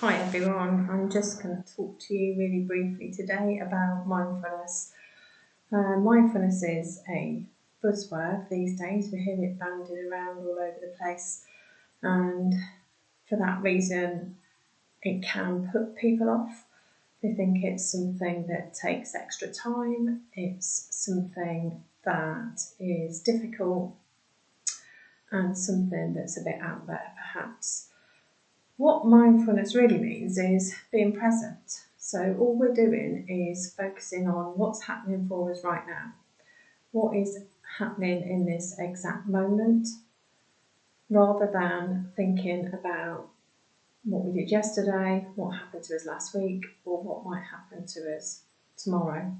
Hi everyone, I'm just going to talk to you really briefly today about mindfulness. Mindfulness is a buzzword these days. We hear it bandied around all over the place, and for that reason, it can put people off. They think it's something that takes extra time, it's something that is difficult, and something that's a bit out there perhaps. What mindfulness really means is being present. So all we're doing is focusing on what's happening for us right now. What is happening in this exact moment, rather than thinking about what we did yesterday, what happened to us last week, or what might happen to us tomorrow.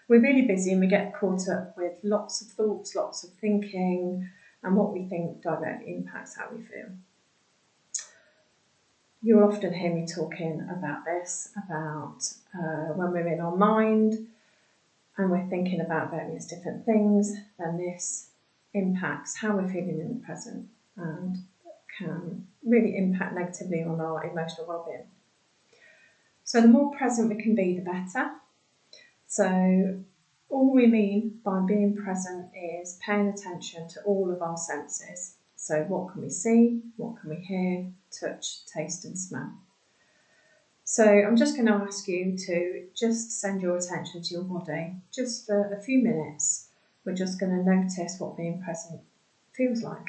We're really busy and we get caught up with lots of thoughts, lots of thinking, and what we think directly impacts how we feel. You'll often hear me talking about this, about when we're in our mind and we're thinking about various different things, then this impacts how we're feeling in the present and can really impact negatively on our emotional well-being. So the more present we can be, the better. So all we mean by being present is paying attention to all of our senses. So what can we see, what can we hear, touch, taste and smell. So I'm just going to ask you to just send your attention to your body, just for a few minutes. We're just going to notice what being present feels like.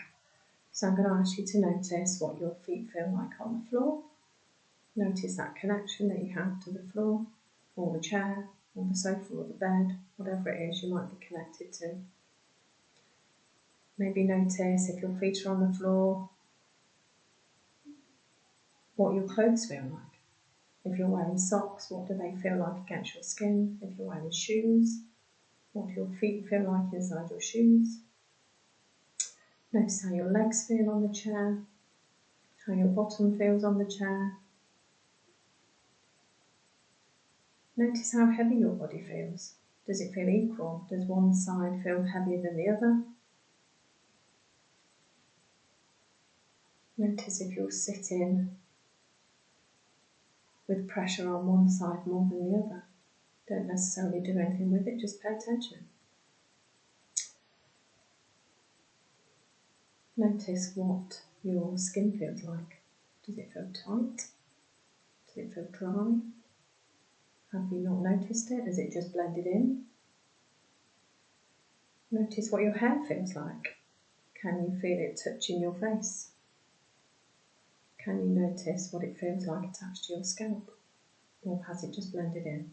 So I'm going to ask you to notice what your feet feel like on the floor. Notice that connection that you have to the floor, or the chair, or the sofa, or the bed, whatever it is you might be connected to. Maybe notice if your feet are on the floor, what your clothes feel like. If you're wearing socks, what do they feel like against your skin? If you're wearing shoes, what do your feet feel like inside your shoes? Notice how your legs feel on the chair, how your bottom feels on the chair. Notice how heavy your body feels. Does it feel equal? Does one side feel heavier than the other? Notice if you're sitting with pressure on one side more than the other. Don't necessarily do anything with it, just pay attention. Notice what your skin feels like. Does it feel tight? Does it feel dry? Have you not noticed it? Has it just blended in? Notice what your hair feels like. Can you feel it touching your face? Can you notice what it feels like attached to your scalp? Or has it just blended in?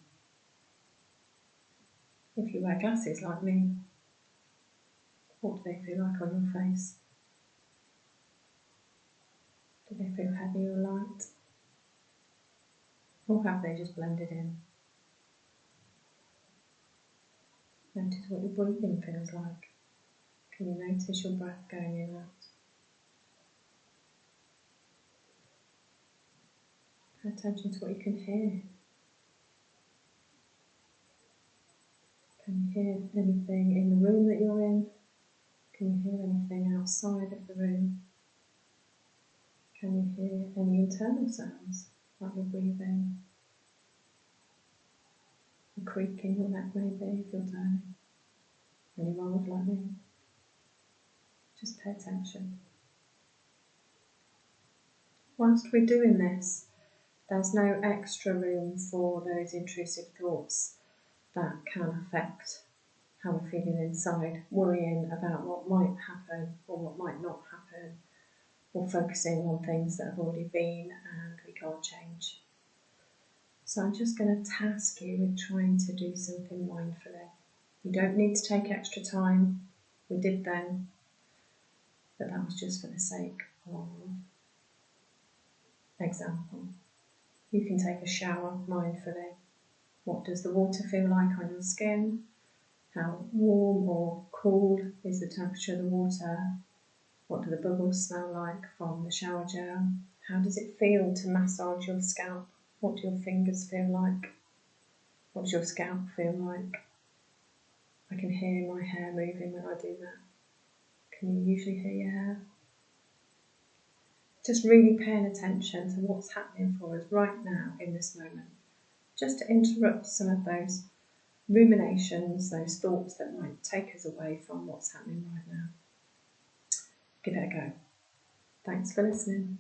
If you wear glasses like me, what do they feel like on your face? Do they feel heavy or light? Or have they just blended in? Notice what your breathing feels like. Can you notice your breath going in and out? Pay attention to what you can hear. Can you hear anything in the room that you're in? Can you hear anything outside of the room? Can you hear any internal sounds, like your breathing? A creak in your neck maybe if you're turning. Any rolls like me? Just pay attention. Whilst we're doing this, there's no extra room for those intrusive thoughts that can affect how we're feeling inside, worrying about what might happen or what might not happen, or focusing on things that have already been and we can't change. So I'm just going to task you with trying to do something mindfully. You don't need to take extra time. We did then, but that was just for the sake of example. You can take a shower mindfully. What does the water feel like on your skin? How warm or cool is the temperature of the water? What do the bubbles smell like from the shower gel? How does it feel to massage your scalp? What do your fingers feel like? What does your scalp feel like? I can hear my hair moving when I do that. Can you usually hear your hair? Just really paying attention to what's happening for us right now in this moment. Just to interrupt some of those ruminations, those thoughts that might take us away from what's happening right now. Give it a go. Thanks for listening.